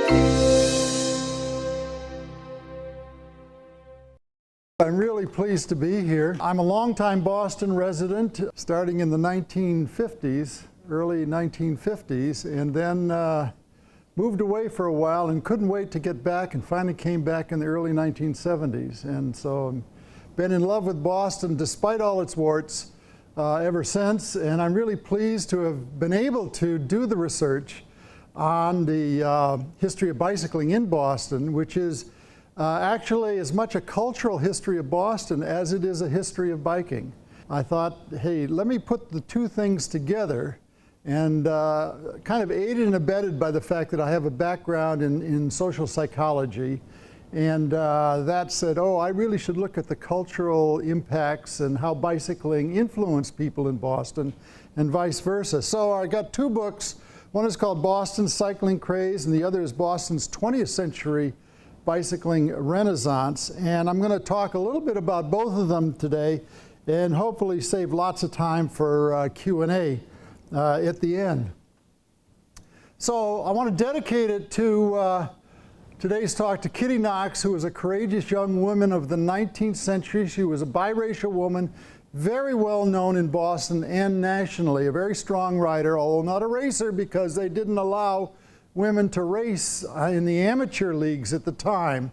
I'm really pleased to be here. I'm a longtime Boston resident, starting in the 1950s, early 1950s, and then moved away for a while and couldn't wait to get back, and finally came back in the early 1970s. And so I've been in love with Boston despite all its warts ever since, and I'm really pleased to have been able to do the research on the history of bicycling in Boston, which is actually as much a cultural history of Boston as it is a history of biking. I thought, hey, let me put the two things together, and kind of aided and abetted by the fact that I have a background in social psychology, and that said, oh, I really should look at the cultural impacts and how bicycling influenced people in Boston and vice versa. So I got two books. One is called Boston's Cycling Craze, and the other is Boston's 20th Century Bicycling Renaissance, and I'm going to talk a little bit about both of them today and hopefully save lots of time for Q&A at the end. So I want to dedicate it to today's talk to Kittie Knox, who was a courageous young woman of the 19th century. She was a biracial woman, very well known in Boston and nationally, a very strong rider, although not a racer because they didn't allow women to race in the amateur leagues at the time.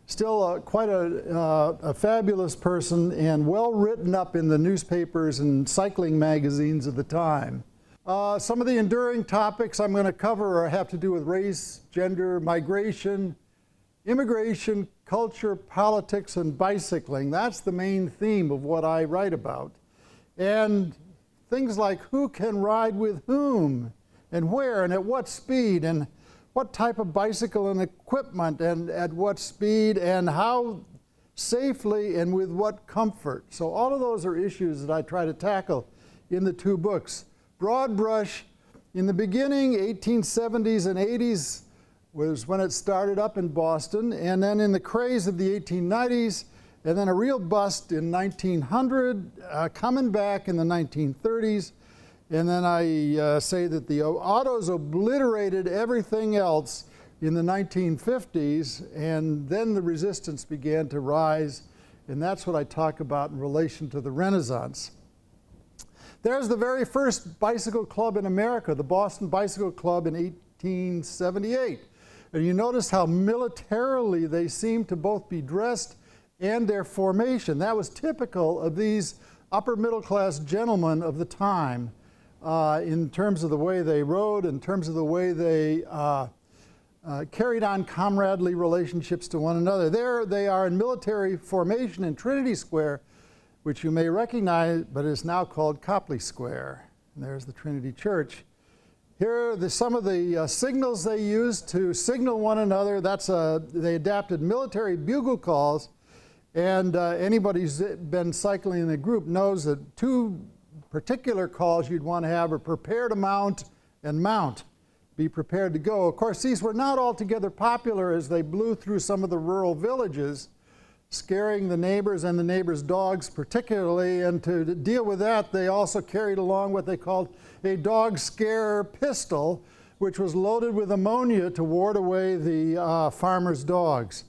Still quite a fabulous person and well written up in the newspapers and cycling magazines of the time. Some of the enduring topics I'm going to cover have to do with race, gender, migration, immigration, culture, politics, and bicycling. That's the main theme of what I write about. And things like who can ride with whom, and where, and at what speed, and what type of bicycle and equipment, and at what speed, and how safely, and with what comfort. So all of those are issues that I try to tackle in the two books. Broad brush, in the beginning, 1870s and 80s was when it started up in Boston, and then in the craze of the 1890s, and then a real bust in 1900, coming back in the 1930s, and then I say that the autos obliterated everything else in the 1950s, and then the resistance began to rise, and that's what I talk about in relation to the Renaissance. There's the very first bicycle club in America, the Boston Bicycle Club in 1878. And you notice how militarily they seem to both be dressed and their formation. That was typical of these upper middle class gentlemen of the time. In terms of the way they rode, in terms of the way they carried on comradely relationships to one another. There they are in military formation in Trinity Square, which you may recognize, but is now called Copley Square. And there's the Trinity Church. Here are some of the signals they used to signal one another. They adapted military bugle calls, and anybody who's been cycling in a group knows that two particular calls you'd want to have are prepare to mount and mount. Be prepared to go. Of course, these were not altogether popular as they blew through some of the rural villages, scaring the neighbors and the neighbors' dogs particularly, and to deal with that, they also carried along what they called a dog scare pistol, which was loaded with ammonia to ward away the farmers' dogs.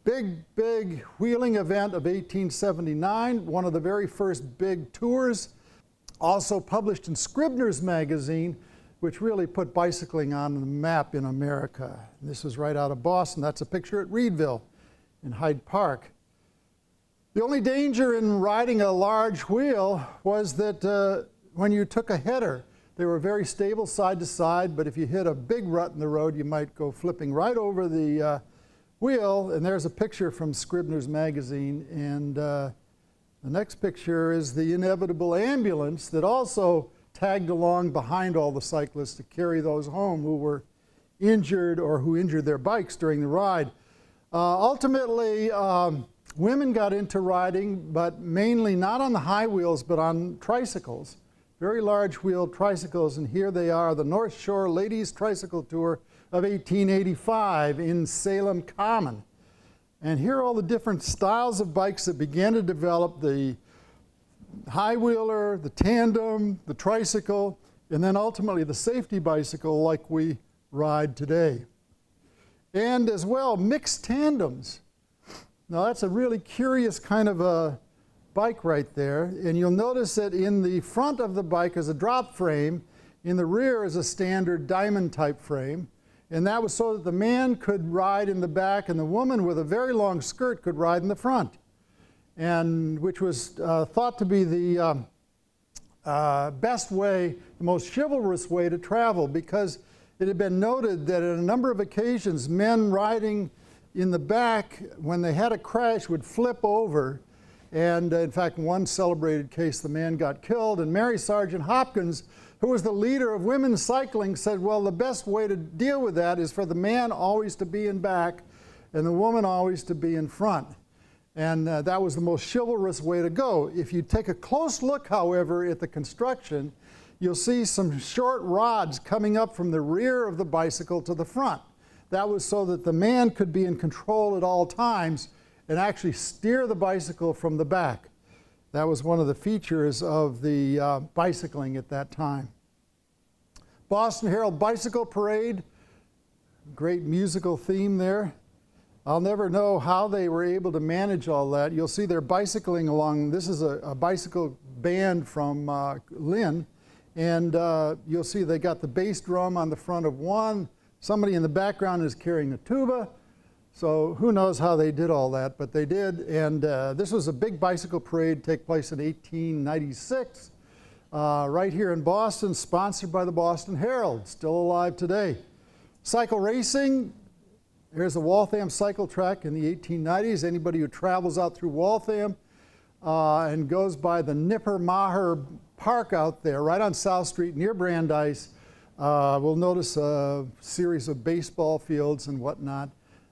Big wheeling event of 1879, one of the very first big tours, also published in Scribner's magazine, which really put bicycling on the map in America. And this was right out of Boston. That's a picture at Reedville in Hyde Park. The only danger in riding a large wheel was that when you took a header, they were very stable side to side, but if you hit a big rut in the road, you might go flipping right over the wheel. And there's a picture from Scribner's magazine, and the next picture is the inevitable ambulance that also tagged along behind all the cyclists to carry those home who were injured or who injured their bikes during the ride. Ultimately, women got into riding, but mainly not on the high wheels, but on tricycles, very large wheeled tricycles. And here they are, the North Shore Ladies Tricycle Tour of 1885 in Salem Common. And here are all the different styles of bikes that began to develop: the high wheeler, the tandem, the tricycle, and then ultimately the safety bicycle like we ride today. and as well mixed tandems. Now that's a really curious kind of a bike right there, and you'll notice that in the front of the bike is a drop frame, in the rear is a standard diamond type frame, and that was so that the man could ride in the back and the woman with a very long skirt could ride in the front, and which was thought to be the best way, the most chivalrous way to travel, because it had been noted that at a number of occasions men riding in the back, when they had a crash, would flip over. And in fact, in one celebrated case, the man got killed. And Mary Sargent Hopkins, who was the leader of women's cycling, said, well, the best way to deal with that is for the man always to be in back and the woman always to be in front. And that was the most chivalrous way to go. If you take a close look, however, at the construction, you'll see some short rods coming up from the rear of the bicycle to the front. That was so that the man could be in control at all times and actually steer the bicycle from the back. That was one of the features of the bicycling at that time. Boston Herald Bicycle Parade, great musical theme there. I'll never know how they were able to manage all that. You'll see they're bicycling along. This is a bicycle band from Lynn, and you'll see they got the bass drum on the front of one. Somebody in the background is carrying a tuba. So who knows how they did all that, but they did. And this was a big bicycle parade, take place in 1896, right here in Boston, sponsored by the Boston Herald, still alive today. Cycle racing, here's the Waltham cycle track in the 1890s. Anybody who travels out through Waltham and goes by the Nipper Maher Park out there, right on South Street near Brandeis, we'll notice a series of baseball fields and whatnot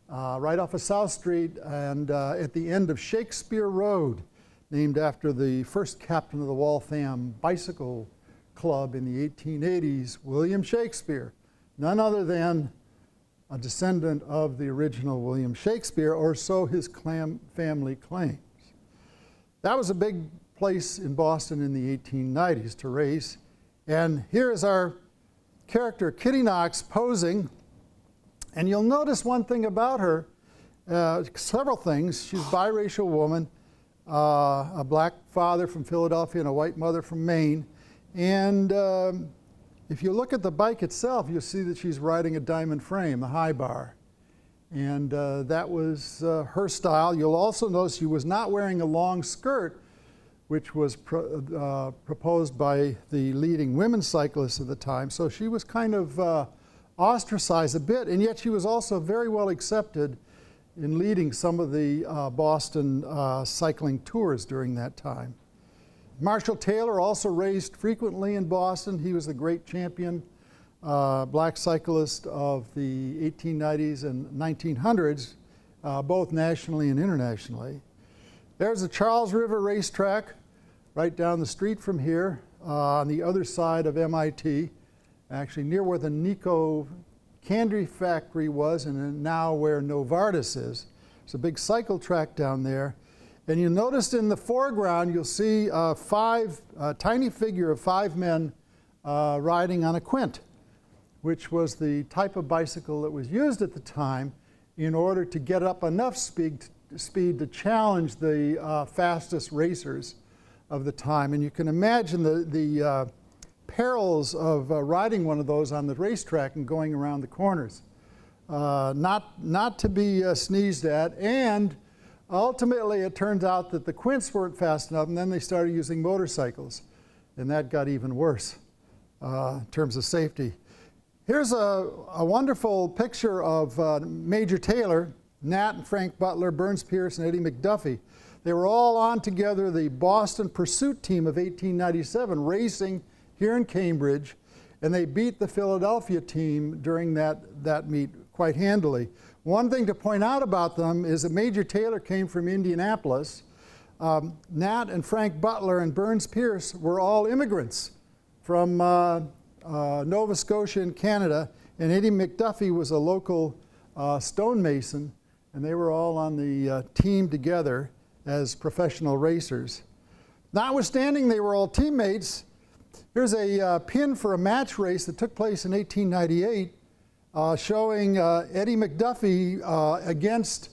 right off of South Street, and at the end of Shakespeare Road, named after the first captain of the Waltham Bicycle Club in the 1880s, William Shakespeare, none other than a descendant of the original William Shakespeare, or so his family claims. That was a big place in Boston in the 1890s to race, and here is our character Kittie Knox posing, and you'll notice one thing about her, several things. She's a biracial woman, a black father from Philadelphia and a white mother from Maine, and if you look at the bike itself, you'll see that she's riding a diamond frame, a high bar, and that was her style. You'll also notice she was not wearing a long skirt, which was proposed by the leading women cyclists of the time. So she was kind of ostracized a bit, and yet she was also very well accepted in leading some of the Boston cycling tours during that time. Marshall Taylor also raced frequently in Boston. He was the great champion black cyclist of the 1890s and 1900s, both nationally and internationally. There's the Charles River racetrack right down the street from here on the other side of MIT, actually near where the Nico candy factory was and now where Novartis is. There's a big cycle track down there. And you noticed in the foreground, you'll see a tiny figure of 5 men riding on a quint, which was the type of bicycle that was used at the time in order to get up enough speed to challenge the fastest racers of the time. And you can imagine the perils of riding one of those on the racetrack and going around the corners. Not to be sneezed at. And ultimately it turns out that the quints weren't fast enough, and then they started using motorcycles, and that got even worse in terms of safety. Here's a wonderful picture of Major Taylor, Nat and Frank Butler, Burns Pierce, and Eddie McDuffie. They were all on together, the Boston Pursuit Team of 1897, racing here in Cambridge, and they beat the Philadelphia team during that meet quite handily. One thing to point out about them is that Major Taylor came from Indianapolis. Nat and Frank Butler and Burns Pierce were all immigrants from Nova Scotia in Canada, and Eddie McDuffie was a local stonemason, and they were all on the team together as professional racers. Notwithstanding they were all teammates, here's a pin for a match race that took place in 1898 showing Eddie McDuffie against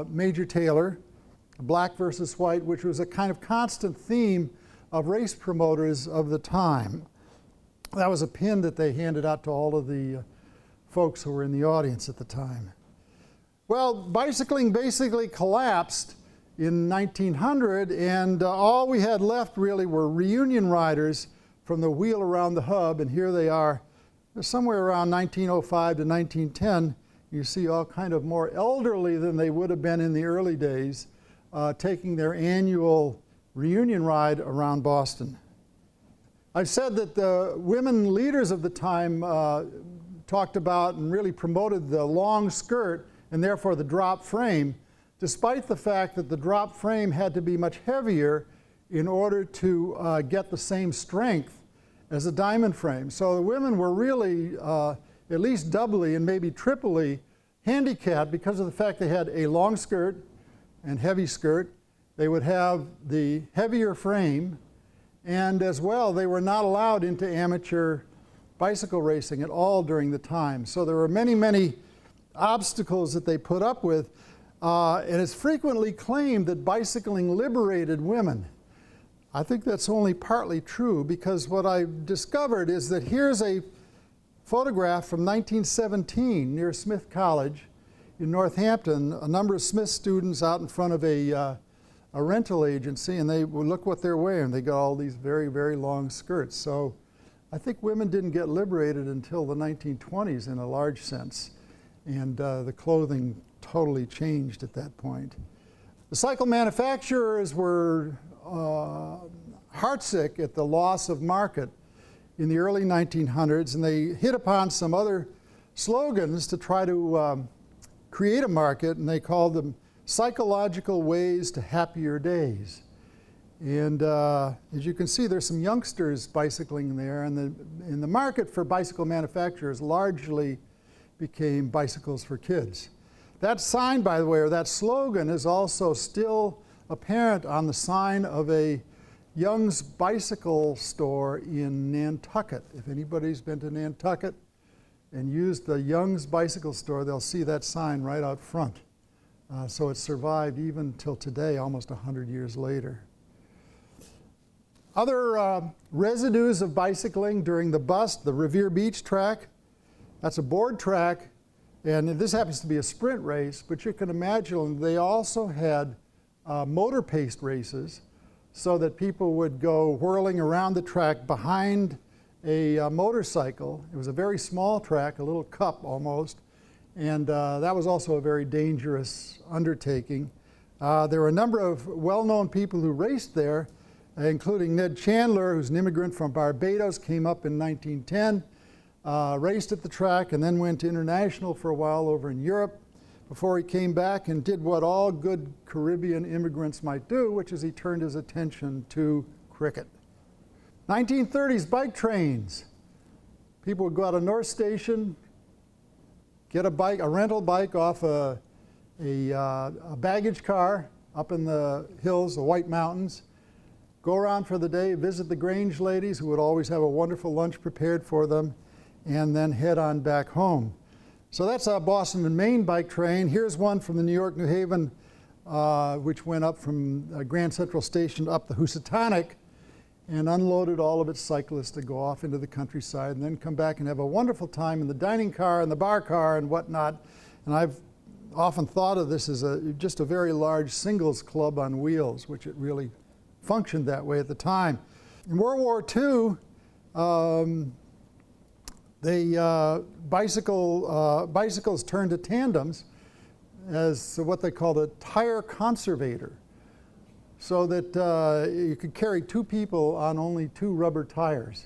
Major Taylor, black versus white, which was a kind of constant theme of race promoters of the time. That was a pin that they handed out to all of the folks who were in the audience at the time. Well, bicycling basically collapsed in 1900, and all we had left really were reunion riders from the wheel around the hub, and here they are. Somewhere around 1905 to 1910, you see all kind of more elderly than they would have been in the early days, taking their annual reunion ride around Boston. I've said that the women leaders of the time talked about and really promoted the long skirt and therefore the drop frame, despite the fact that the drop frame had to be much heavier in order to get the same strength as a diamond frame. So the women were really at least doubly and maybe triply handicapped because of the fact they had a long skirt and heavy skirt. They would have the heavier frame, and as well they were not allowed into amateur bicycle racing at all during the time. So there were many, many obstacles that they put up with, and it's frequently claimed that bicycling liberated women. I think that's only partly true, because what I've discovered is that here's a photograph from 1917 near Smith College in Northampton, a number of Smith students out in front of a rental agency, and they well, look what they're wearing. They got all these very, very long skirts. So I think women didn't get liberated until the 1920s in a large sense, and the clothing totally changed at that point. The cycle manufacturers were heartsick at the loss of market in the early 1900s, and they hit upon some other slogans to try to create a market, and they called them psychological ways to happier days. And as you can see, there's some youngsters bicycling there, and the market for bicycle manufacturers largely became bicycles for kids. That sign, by the way, or that slogan, is also still apparent on the sign of a Young's bicycle store in Nantucket. If anybody's been to Nantucket and used the Young's bicycle store, they'll see that sign right out front. So it survived even till today, almost 100 years later. Other residues of bicycling during the bust: the Revere Beach track. That's a board track, and this happens to be a sprint race, but you can imagine they also had motor paced races, so that people would go whirling around the track behind a motorcycle. It was a very small track, a little cup almost, and that was also a very dangerous undertaking. There were a number of well-known people who raced there, including Ned Chandler, who's an immigrant from Barbados, came up in 1910, raced at the track, and then went international for a while over in Europe before he came back and did what all good Caribbean immigrants might do, which is he turned his attention to cricket. 1930s bike trains. People would go out of North Station, get a rental bike off a baggage car up in the hills, the White Mountains, go around for the day, visit the Grange ladies, who would always have a wonderful lunch prepared for them, and then head on back home. So that's a Boston and Maine bike train. Here's one from the New York-New Haven, which went up from Grand Central Station up the Housatonic and unloaded all of its cyclists to go off into the countryside and then come back and have a wonderful time in the dining car and the bar car and whatnot. And I've often thought of this as just a very large singles club on wheels, which it really functioned that way at the time. In World War II, bicycles turned to tandems as what they called a tire conservator, so that you could carry two people on only two rubber tires,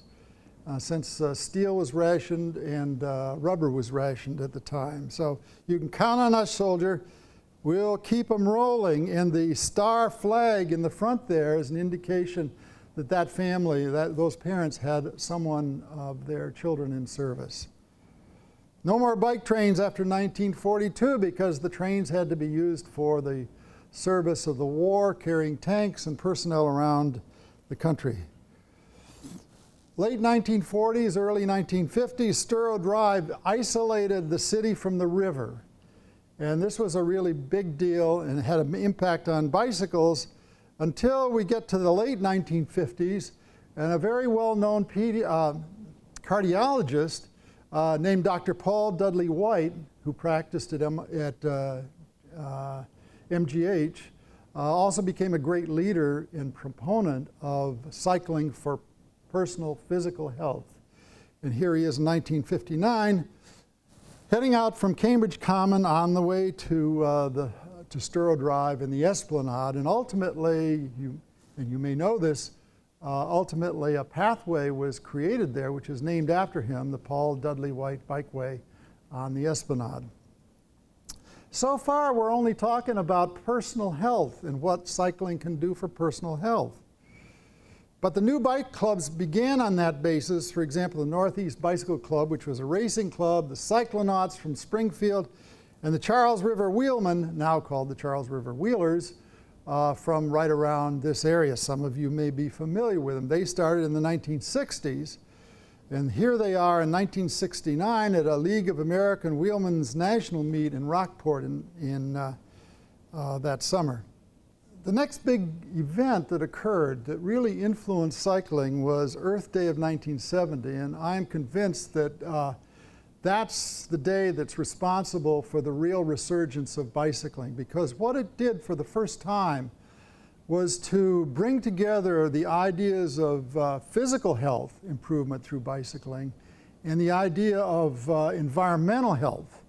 since steel was rationed and rubber was rationed at the time. So you can count on us, soldier. We'll keep them rolling, and the star flag in the front there is an indication that that family, those parents had someone of their children in service. No more bike trains after 1942 because the trains had to be used for the service of the war, carrying tanks and personnel around the country. late 1940s, early 1950s, Storrow Drive isolated the city from the river. And this was a really big deal and had an impact on bicycles until we get to the late 1950s, and a very well-known cardiologist named Dr. Paul Dudley White, who practiced at MGH, also became a great leader and proponent of cycling for personal physical health. And here he is in 1959, heading out from Cambridge Common on the way to Storrow Drive and the Esplanade, and ultimately, you may know this, ultimately a pathway was created there which is named after him, the Paul Dudley White Bikeway on the Esplanade. So far we're only talking about personal health and what cycling can do for personal health. But the new bike clubs began on that basis. For example, the Northeast Bicycle Club, which was a racing club, the Cyclonauts from Springfield, and the Charles River Wheelmen, now called the Charles River Wheelers, from right around this area. Some of you may be familiar with them. They started in the 1960s, and here they are in 1969 at a League of American Wheelman's national meet in Rockport in that summer. The next big event that occurred that really influenced cycling was Earth Day of 1970, and I'm convinced that that's the day that's responsible for the real resurgence of bicycling, because what it did for the first time was to bring together the ideas of physical health improvement through bicycling and the idea of environmental health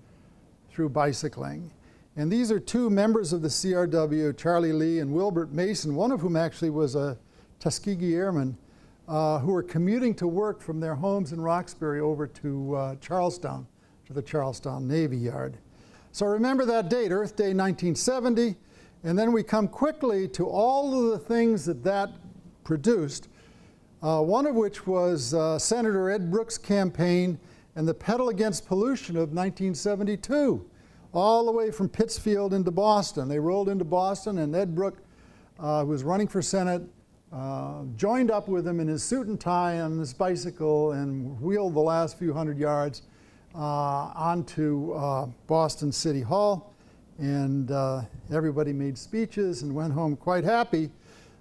through bicycling. And these are two members of the CRW, Charlie Lee and Wilbert Mason, one of whom actually was a Tuskegee Airman, who were commuting to work from their homes in Roxbury over to Charlestown, to the Charlestown Navy Yard. So remember that date, Earth Day 1970, and then we come quickly to all of the things that produced, one of which was Senator Ed Brooks' campaign and the Pedal Against Pollution of 1972, all the way from Pittsfield into Boston. They rolled into Boston, and Ed Brooks, who was running for Senate, joined up with him in his suit and tie on his bicycle and wheeled the last few hundred yards onto Boston City Hall. And everybody made speeches and went home quite happy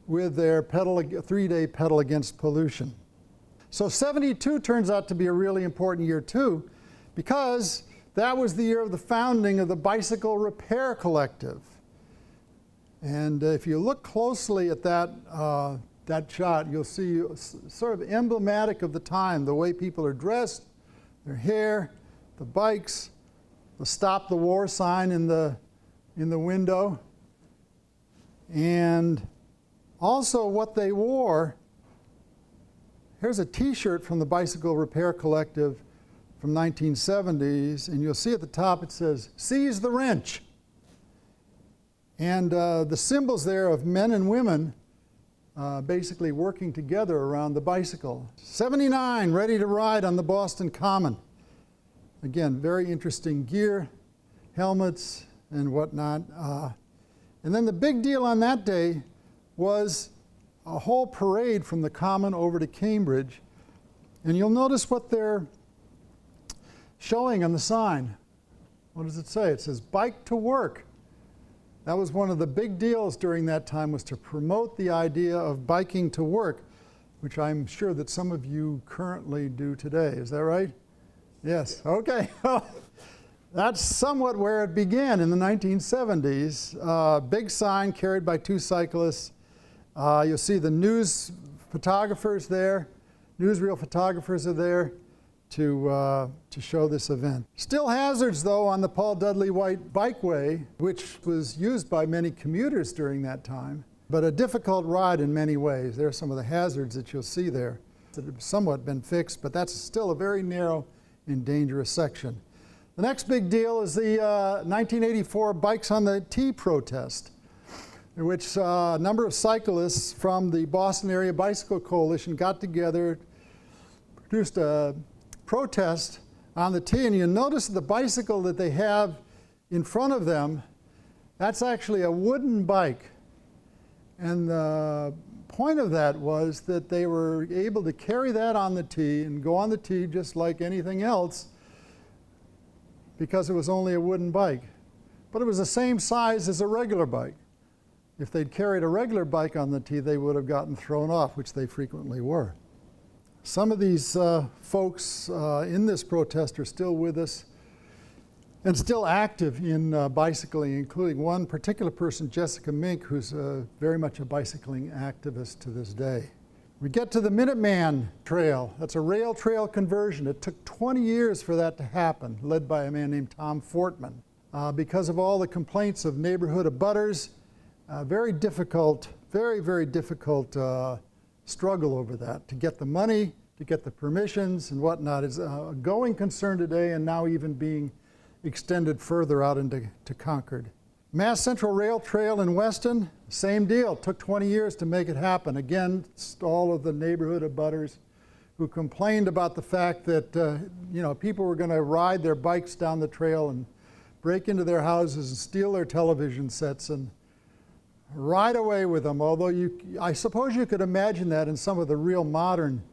with their three-day pedal against pollution. So 72 turns out to be a really important year too, because that was the year of the founding of the Bicycle Repair Collective. And if you look closely at that shot, you'll see sort of emblematic of the time, the way people are dressed, their hair, the bikes, the Stop the War sign in the window, and also what they wore. Here's a t-shirt from the Bicycle Repair Collective from 1970s, and you'll see at the top it says, "Seize the wrench." And the symbols there of men and women basically working together around the bicycle. 79, ready to ride on the Boston Common. Again, very interesting gear, helmets, and whatnot. And then the big deal on that day was a whole parade from the Common over to Cambridge. And you'll notice what they're showing on the sign. What does it say? It says, "Bike to work." That was one of the big deals during that time, was to promote the idea of biking to work, which I'm sure that some of you currently do today. Is that right? Yes. Okay. That's somewhat where it began in the 1970s. Big sign carried by two cyclists. You'll see the news photographers there. Newsreel photographers are there to show this event. Still hazards, though, on the Paul Dudley White Bikeway, which was used by many commuters during that time, but a difficult ride in many ways. There are some of the hazards that you'll see there that have somewhat been fixed, but that's still a very narrow and dangerous section. The next big deal is the 1984 Bikes on the Tee protest, in which a number of cyclists from the Boston Area Bicycle Coalition got together, produced a protest on the tee, and you notice the bicycle that they have in front of them, that's actually a wooden bike. And the point of that was that they were able to carry that on the tee and go on the tee just like anything else because it was only a wooden bike. But it was the same size as a regular bike. If they'd carried a regular bike on the tee, they would have gotten thrown off, which they frequently were. Some of these folks in this protest are still with us and still active in bicycling, including one particular person, Jessica Mink, who's very much a bicycling activist to this day. We get to the Minuteman Trail. That's a rail trail conversion. It took 20 years for that to happen, led by a man named Tom Fortman. Because of all the complaints of neighborhood abutters, very difficult, very difficult struggle over that, to get the money, to get the permissions and whatnot. Is a going concern today, and now even being extended further out into Concord. Mass Central Rail Trail in Weston, same deal. Took 20 years to make it happen. Again, all of the neighborhood abutters who complained about the fact that people were going to ride their bikes down the trail and break into their houses and steal their television sets and ride away with them. Although I suppose you could imagine that in some of the real modern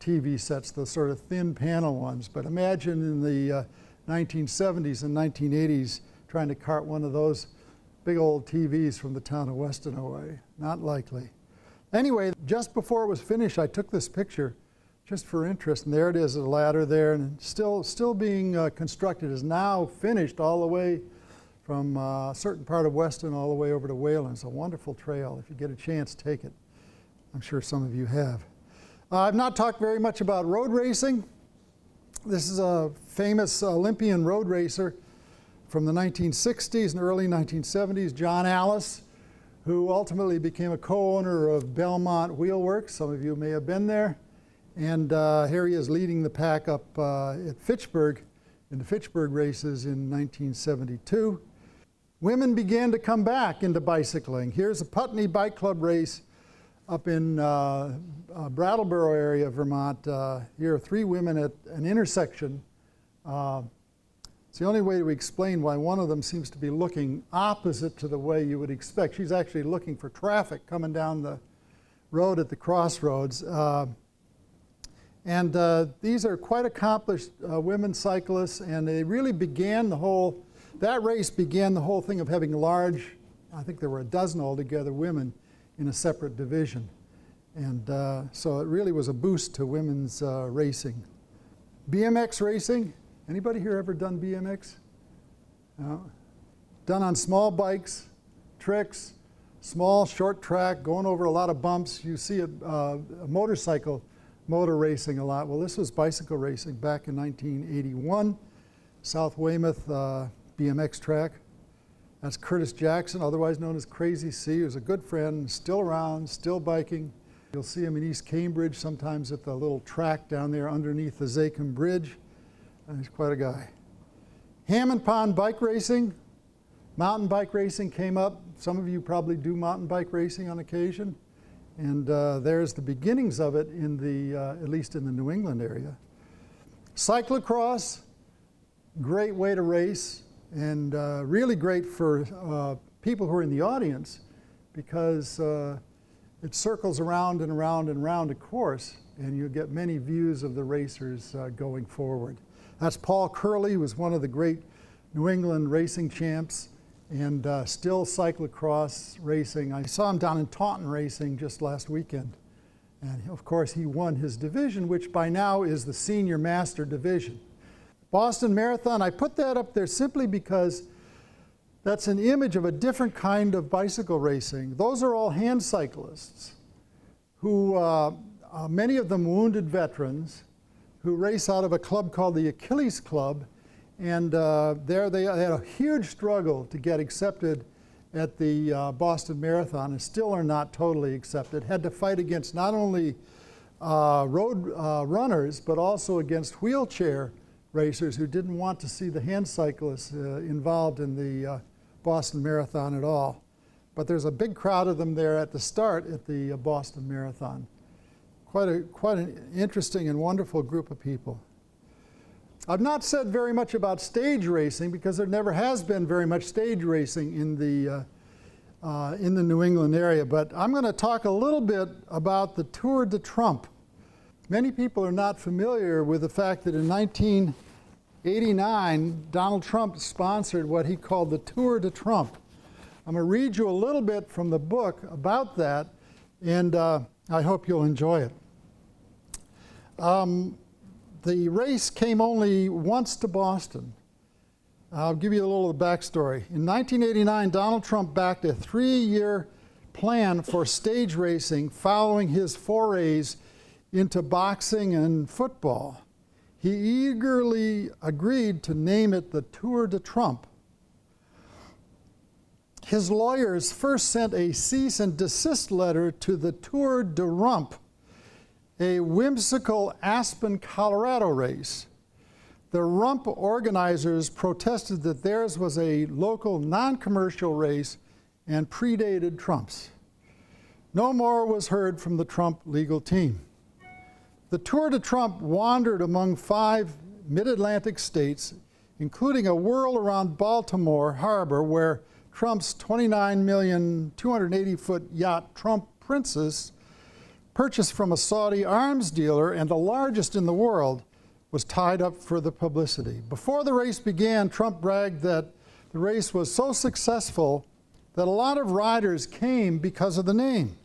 TV sets, the sort of thin panel ones. But imagine in the 1970s and 1980s trying to cart one of those big old TVs from the town of Weston away. Not likely. Anyway, just before it was finished, I took this picture just for interest, and there it is, a ladder there, and still being constructed. Is now finished all the way from a certain part of Weston all the way over to Wayland. It's a wonderful trail. If you get a chance, take it. I'm sure some of you have. I've not talked very much about road racing. This is a famous Olympian road racer from the 1960s and early 1970s, John Alice, who ultimately became a co-owner of Belmont Wheelworks. Some of you may have been there. And here he is leading the pack up at Fitchburg, in the Fitchburg races in 1972. Women began to come back into bicycling. Here's a Putney Bike Club race up in Brattleboro area, Vermont. Here are 3 women at an intersection. It's the only way to explain why one of them seems to be looking opposite to the way you would expect. She's actually looking for traffic coming down the road at the crossroads. These are quite accomplished women cyclists, and they really began that race began the whole thing of having large, I think there were a dozen altogether, women in a separate division. And so it really was a boost to women's racing. BMX racing, anybody here ever done BMX? No? Done on small bikes, tricks, small, short track, going over a lot of bumps. You see a motor racing a lot. Well, this was bicycle racing back in 1981, South Weymouth BMX track. That's Curtis Jackson, otherwise known as Crazy C, who's a good friend, still around, still biking. You'll see him in East Cambridge, sometimes at the little track down there underneath the Zachem Bridge. He's quite a guy. Hammond Pond bike racing, mountain bike racing came up. Some of you probably do mountain bike racing on occasion. And there's the beginnings of it in the, at least in the New England area. Cyclocross, great way to race, and really great for people who are in the audience, because it circles around and around and around a course, and you get many views of the racers going forward. That's Paul Curley, who was one of the great New England racing champs, and still cyclocross racing. I saw him down in Taunton racing just last weekend. And of course he won his division, which by now is the senior master division. Boston Marathon, I put that up there simply because that's an image of a different kind of bicycle racing. Those are all hand cyclists who, many of them wounded veterans, who race out of a club called the Achilles Club. And there they had a huge struggle to get accepted at the Boston Marathon, and still are not totally accepted. Had to fight against not only road runners, but also against wheelchair racers who didn't want to see the hand cyclists involved in the Boston Marathon at all. But there's a big crowd of them there at the start at the Boston Marathon. Quite an interesting and wonderful group of people. I've not said very much about stage racing because there never has been very much stage racing in the in the New England area. But I'm going to talk a little bit about the Tour de Trump. Many people are not familiar with the fact that in 1989, Donald Trump sponsored what he called the Tour de Trump. I'm going to read you a little bit from the book about that, and I hope you'll enjoy it. The race came only once to Boston. I'll give you a little of the backstory. In 1989, Donald Trump backed a 3-year plan for stage racing following his forays into boxing and football. He eagerly agreed to name it the Tour de Trump. His lawyers first sent a cease and desist letter to the Tour de Rump, a whimsical Aspen, Colorado race. The Rump organizers protested that theirs was a local non-commercial race and predated Trump's. No more was heard from the Trump legal team. The Tour de Trump wandered among 5 mid-Atlantic states, including a whirl around Baltimore Harbor, where Trump's 29,280,000-foot yacht Trump Princess, purchased from a Saudi arms dealer and the largest in the world, was tied up for the publicity. Before the race began, Trump bragged that the race was so successful that a lot of riders came because of the name.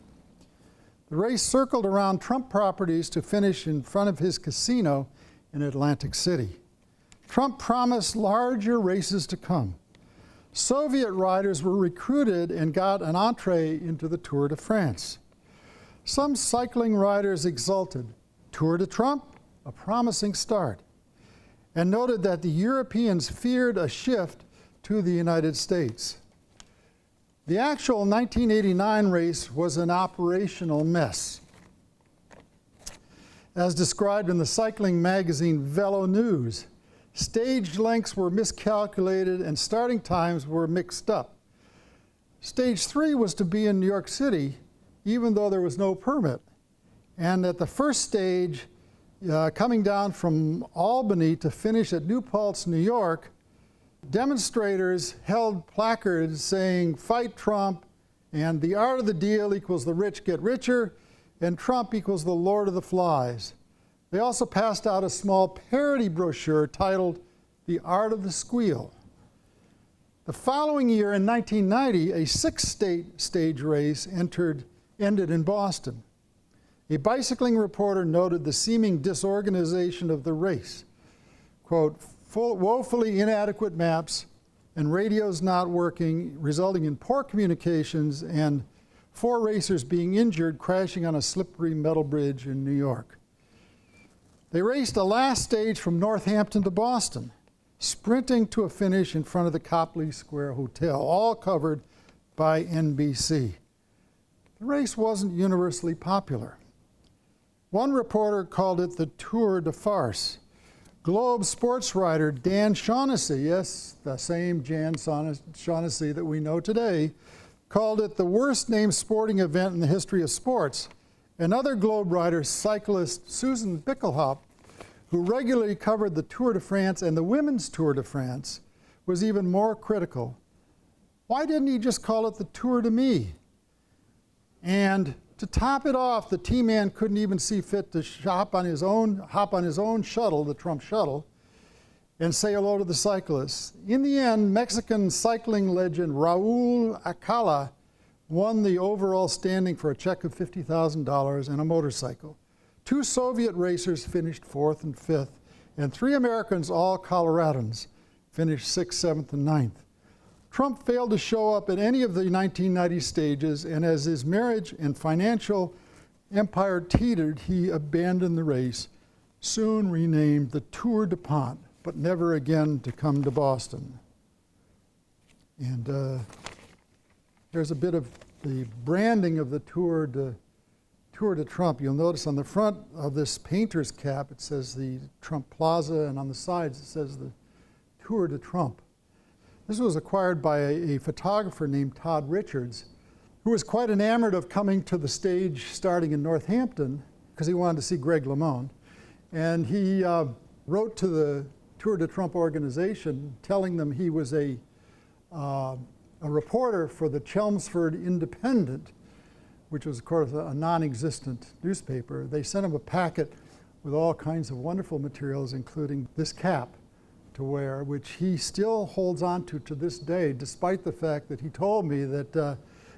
The race circled around Trump properties to finish in front of his casino in Atlantic City. Trump promised larger races to come. Soviet riders were recruited and got an entree into the Tour de France. Some cycling riders exulted, Tour de Trump, a promising start, and noted that the Europeans feared a shift to the United States. The actual 1989 race was an operational mess. As described in the cycling magazine Velo News, stage lengths were miscalculated and starting times were mixed up. Stage 3 was to be in New York City, even though there was no permit. And at the first stage, coming down from Albany to finish at New Paltz, New York, demonstrators held placards saying, "Fight Trump," and "The art of the deal equals the rich get richer," and "Trump equals the Lord of the Flies." They also passed out a small parody brochure titled "The Art of the Squeal." The following year, in 1990, a 6-state stage race ended in Boston. A bicycling reporter noted the seeming disorganization of the race. Quote, "Woefully inadequate maps and radios not working, resulting in poor communications and 4 racers being injured crashing on a slippery metal bridge in New York." They raced a last stage from Northampton to Boston, sprinting to a finish in front of the Copley Square Hotel, all covered by NBC. The race wasn't universally popular. One reporter called it the Tour de Farce. Globe sports writer Dan Shaughnessy, yes, the same Jan Shaughnessy that we know today, called it the worst named sporting event in the history of sports. Another Globe writer, cyclist Susan Bickelhop, who regularly covered the Tour de France and the Women's Tour de France, was even more critical. Why didn't he just call it the Tour de Me? And to top it off, the T-Man couldn't even see fit to hop on his own shuttle, the Trump shuttle, and say hello to the cyclists. In the end, Mexican cycling legend Raul Acala won the overall standing for a check of $50,000 and a motorcycle. 2 Soviet racers finished 4th and 5th, and 3 Americans, all Coloradans, finished 6th, 7th, and 9th. Trump failed to show up at any of the 1990 stages, and as his marriage and financial empire teetered, he abandoned the race, soon renamed the Tour de Pont, but never again to come to Boston. And there's a bit of the branding of the Tour de Trump. You'll notice on the front of this painter's cap, it says the Trump Plaza, and on the sides it says the Tour de Trump. This was acquired by a photographer named Todd Richards, who was quite enamored of coming to the stage starting in Northampton because he wanted to see Greg LeMond. And he wrote to the Tour de Trump organization telling them he was a a reporter for the Chelmsford Independent, which was, of course, a non-existent newspaper. They sent him a packet with all kinds of wonderful materials, including this cap to wear, which he still holds on to this day, despite the fact that he told me that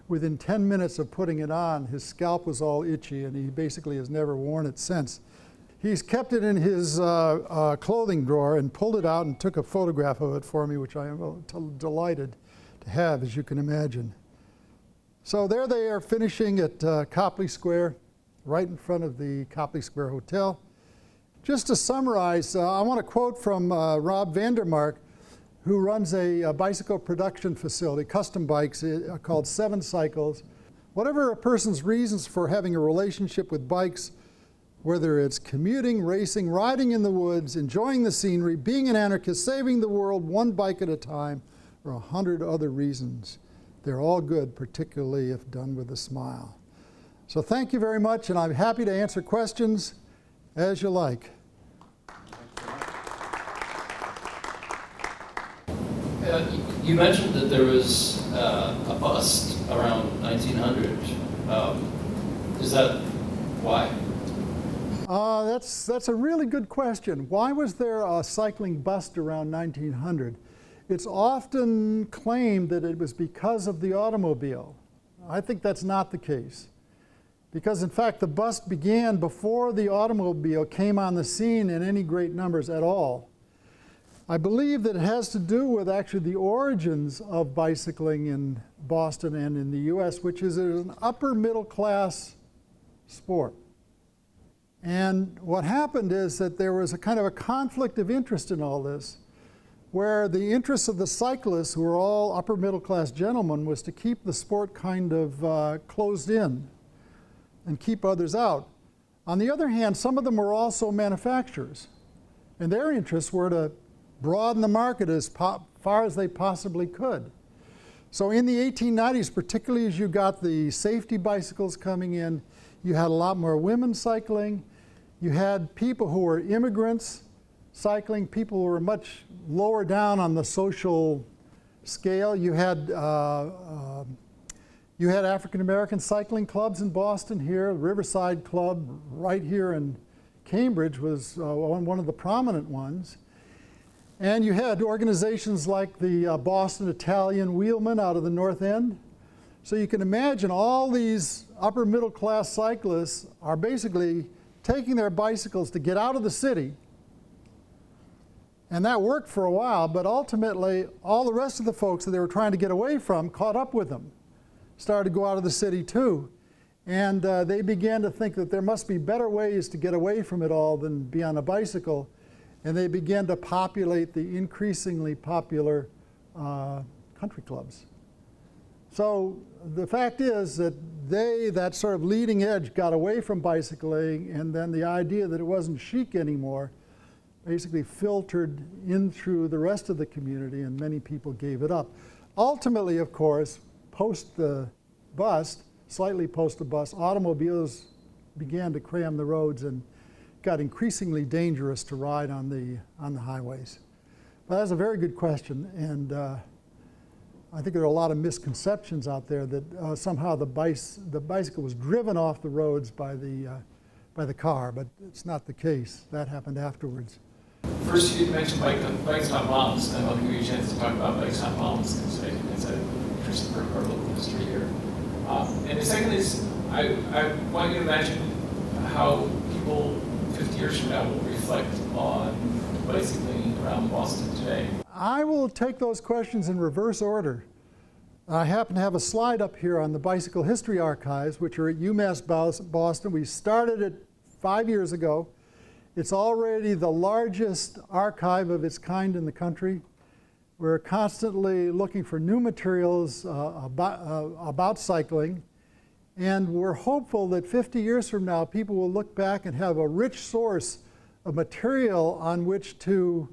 within 10 minutes of putting it on, his scalp was all itchy, and he basically has never worn it since. He's kept it in his clothing drawer and pulled it out and took a photograph of it for me, which I am delighted to have, as you can imagine. So there they are finishing at Copley Square, right in front of the Copley Square Hotel. Just to summarize, I want to quote from Rob Vandermark, who runs a bicycle production facility, custom bikes, called 7 Cycles. Whatever a person's reasons for having a relationship with bikes, whether it's commuting, racing, riding in the woods, enjoying the scenery, being an anarchist, saving the world one bike at a time, or 100 other reasons, they're all good, particularly if done with a smile. So thank you very much, and I'm happy to answer questions as you like. You mentioned that there was a bust around 1900. Is that why? That's a really good question. Why was there a cycling bust around 1900? It's often claimed that it was because of the automobile. I think that's not the case. Because in fact, the bust began before the automobile came on the scene in any great numbers at all. I believe that it has to do with actually the origins of bicycling in Boston and in the US, which is an upper middle class sport. And what happened is that there was a kind of a conflict of interest in all this, where the interests of the cyclists, who were all upper middle class gentlemen, was to keep the sport kind of closed in and keep others out. On the other hand, some of them were also manufacturers, and their interests were to broaden the market as far as they possibly could. So in the 1890s, particularly as you got the safety bicycles coming in, you had a lot more women cycling. You had people who were immigrants cycling, people who were much lower down on the social scale. You had African American cycling clubs in Boston here. Riverside Club right here in Cambridge was one of the prominent ones. And you had organizations like the Boston Italian Wheelman out of the North End. So you can imagine all these upper middle class cyclists are basically taking their bicycles to get out of the city. And that worked for a while, but ultimately all the rest of the folks that they were trying to get away from caught up with them, started to go out of the city too. And they began to think that there must be better ways to get away from it all than be on a bicycle. And they began to populate the increasingly popular country clubs. So the fact is that that sort of leading edge got away from bicycling, and then the idea that it wasn't chic anymore basically filtered in through the rest of the community, and many people gave it up. Ultimately, of course, post the bust, slightly post the bust, automobiles began to cram the roads and got increasingly dangerous to ride on the highways. But that's a very good question, and I think there are a lot of misconceptions out there that somehow the bicycle was driven off the roads by the car, but it's not the case. That happened afterwards. First, you mentioned bikes on mountains, and I'll give you a chance to talk about bikes on mountains because it's an interesting part of our local history here. And the second is, I want you to imagine how people 50 years from now will reflect on bicycling around Boston today. I will take those questions in reverse order. I happen to have a slide up here on the Bicycle History Archives, which are at UMass Boston. We started it 5 years ago. It's already the largest archive of its kind in the country. We're constantly looking for new materials about cycling. And we're hopeful that 50 years from now, people will look back and have a rich source of material on which to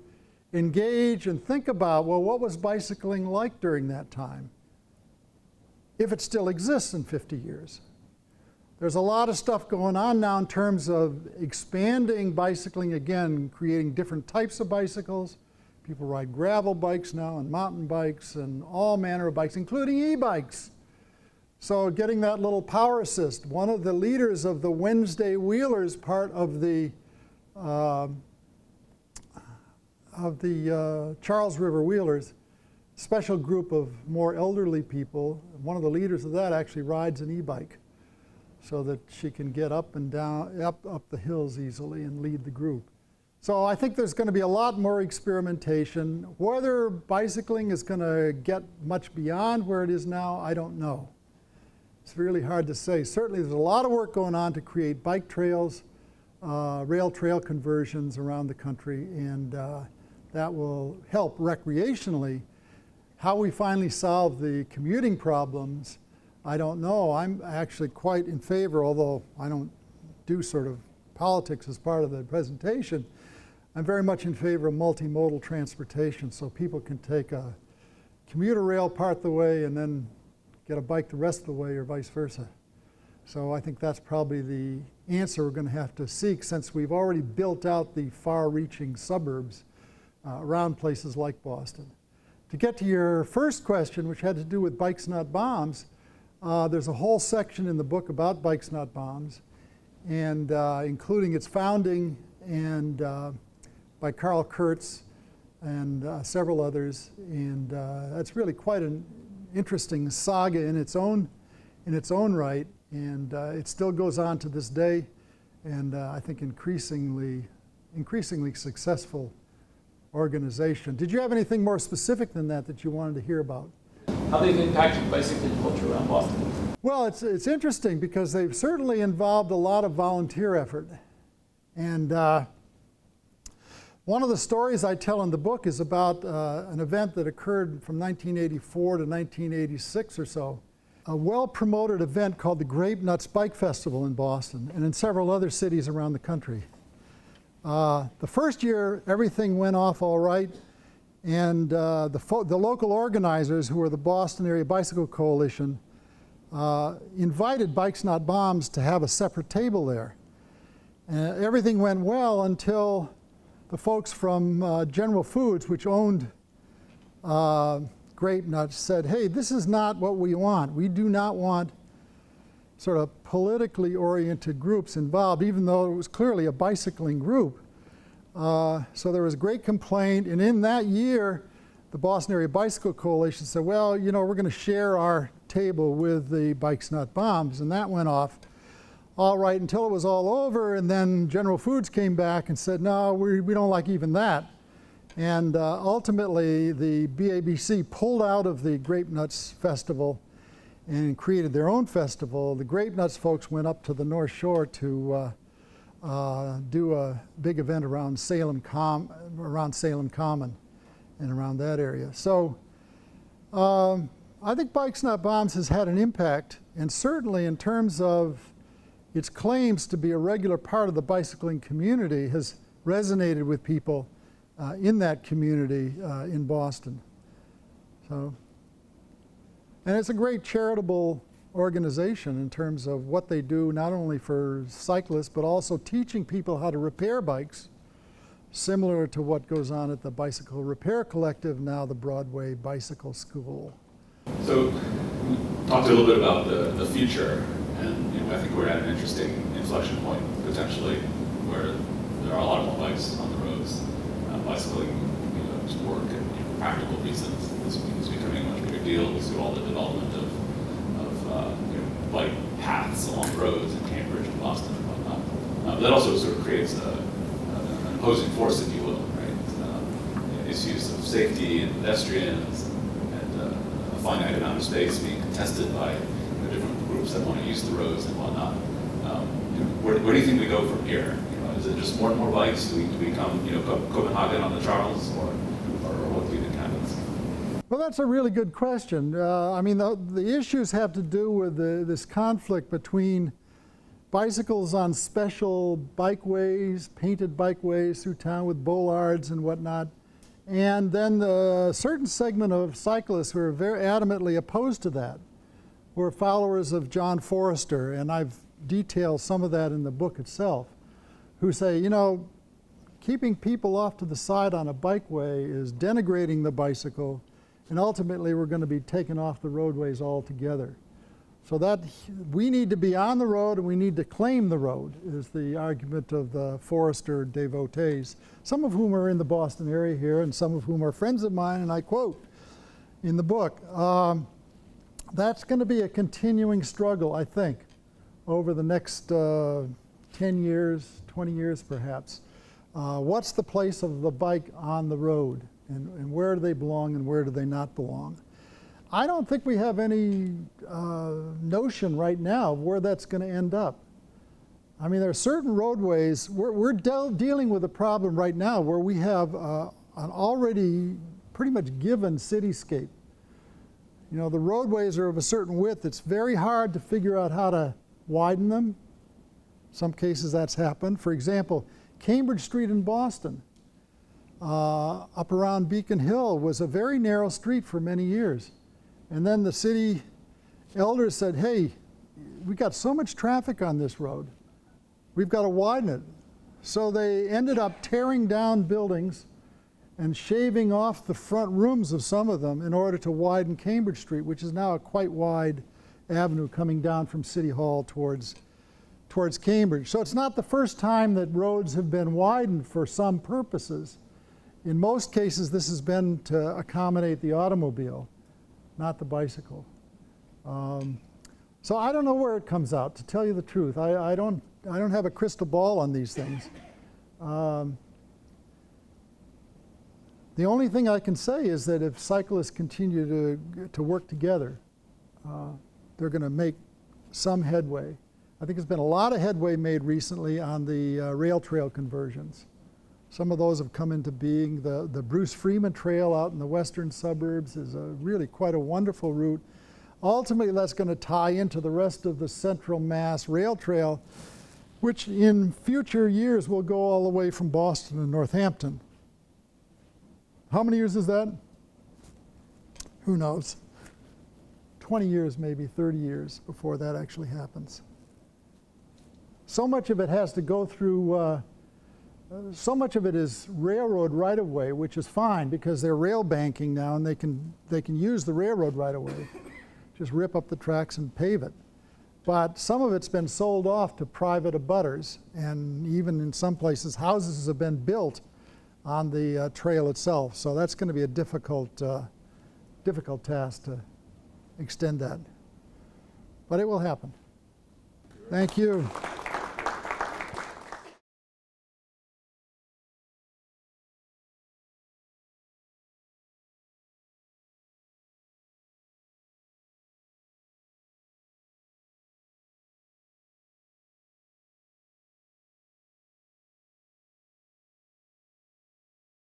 engage and think about, well, what was bicycling like during that time, if it still exists in 50 years. There's a lot of stuff going on now in terms of expanding bicycling again, creating different types of bicycles, People ride gravel bikes now and mountain bikes and all manner of bikes, including e-bikes. So getting that little power assist. One of the leaders of the Wednesday Wheelers, part of the Charles River Wheelers, special group of more elderly people. One of the leaders of that actually rides an e-bike so that she can get up and down, up the hills easily and lead the group. So I think there's going to be a lot more experimentation. Whether bicycling is going to get much beyond where it is now, I don't know. It's really hard to say. Certainly there's a lot of work going on to create bike trails, rail trail conversions around the country, and that will help recreationally. How we finally solve the commuting problems, I don't know. I'm actually quite in favor, although I don't do sort of politics as part of the presentation. I'm very much in favor of multimodal transportation, so people can take a commuter rail part the way and then get a bike the rest of the way, or vice versa. So I think that's probably the answer we're going to have to seek, since we've already built out the far-reaching suburbs around places like Boston. To get to your first question, which had to do with bikes not bombs, there's a whole section in the book about bikes not bombs, and including its founding and by Karl Kurtz and several others, and that's really quite an interesting saga in its own right, and it still goes on to this day, and I think increasingly successful organization. Did you have anything more specific than that you wanted to hear about? How they've impacted bicycling culture around Boston? Well, it's interesting because they've certainly involved a lot of volunteer effort, and one of the stories I tell in the book is about an event that occurred from 1984 to 1986 or so, a well-promoted event called the Grape Nuts Bike Festival in Boston and in several other cities around the country. The first year, everything went off all right, and the local organizers, who were the Boston Area Bicycle Coalition, invited Bikes Not Bombs to have a separate table there. Everything went well until the folks from General Foods, which owned Grape Nuts, said, hey, this is not what we want. We do not want sort of politically oriented groups involved, even though it was clearly a bicycling group. So there was great complaint, and in that year, the Boston Area Bicycle Coalition said, well, you know, we're going to share our table with the Bikes Not Bombs, and that went off all right until it was all over, and then General Foods came back and said, no, we don't like even that. And ultimately, the BABC pulled out of the Grape Nuts Festival and created their own festival. The Grape Nuts folks went up to the North Shore to do a big event around Salem Common and around that area. So I think Bikes Not Bombs has had an impact, and certainly in terms of its claims to be a regular part of the bicycling community has resonated with people in that community in Boston. So, and it's a great charitable organization in terms of what they do, not only for cyclists, but also teaching people how to repair bikes, similar to what goes on at the Bicycle Repair Collective, now the Broadway Bicycle School. So we talked a little bit about the future, and I think we're at an interesting inflection point, potentially, where there are a lot more bikes on the roads. Bicycling, for practical reasons, is becoming a much bigger deal. We see all the development of bike paths along roads in Cambridge and Boston and whatnot. But that also sort of creates an opposing force, if you will, right? Issues of safety and pedestrians and a finite amount of space being contested by different groups that want to use the roads and whatnot. Where do you think we go from here? Is it just more and more bikes? Do we become, Copenhagen on the Charles, or what do you think happens? Well, that's a really good question. I mean, the issues have to do with this conflict between bicycles on special bikeways, painted bikeways through town with bollards and whatnot, and then a certain segment of cyclists who are very adamantly opposed to that, who are followers of John Forrester, and I've detailed some of that in the book itself, who say, keeping people off to the side on a bikeway is denigrating the bicycle, and ultimately we're going to be taken off the roadways altogether. So that we need to be on the road and we need to claim the road is the argument of the Forester devotees, some of whom are in the Boston area here and some of whom are friends of mine, and I quote in the book. That's going to be a continuing struggle, I think, over the next 10 years, 20 years perhaps. What's the place of the bike on the road, and where do they belong and where do they not belong? I don't think we have any notion right now of where that's going to end up. I mean, there are certain roadways, we're dealing with a problem right now where we have an already pretty much given cityscape. You know, the roadways are of a certain width. It's very hard to figure out how to widen them. Some cases that's happened. For example, Cambridge Street in Boston, up around Beacon Hill, was a very narrow street for many years. And then the city elders said, hey, we got so much traffic on this road, we've got to widen it. So they ended up tearing down buildings and shaving off the front rooms of some of them in order to widen Cambridge Street, which is now a quite wide avenue coming down from City Hall towards Cambridge. So it's not the first time that roads have been widened for some purposes. In most cases, this has been to accommodate the automobile, not the bicycle. So I don't know where it comes out, to tell you the truth. I don't have a crystal ball on these things. The only thing I can say is that if cyclists continue to work together, they're going to make some headway. I think there's been a lot of headway made recently on the rail trail conversions. Some of those have come into being. The Bruce Freeman Trail out in the western suburbs is really quite a wonderful route. Ultimately, that's going to tie into the rest of the Central Mass Rail Trail, which in future years will go all the way from Boston to Northampton. How many years is that? Who knows? 20 years, maybe 30 years before that actually happens. So much of it has to go through, so much of it is railroad right-of-way, which is fine because they're rail banking now and they can use the railroad right-of-way. Just rip up the tracks and pave it. But some of it's been sold off to private abutters, and even in some places houses have been built on the trail itself. So that's going to be a difficult task to extend that. But it will happen. Thank you.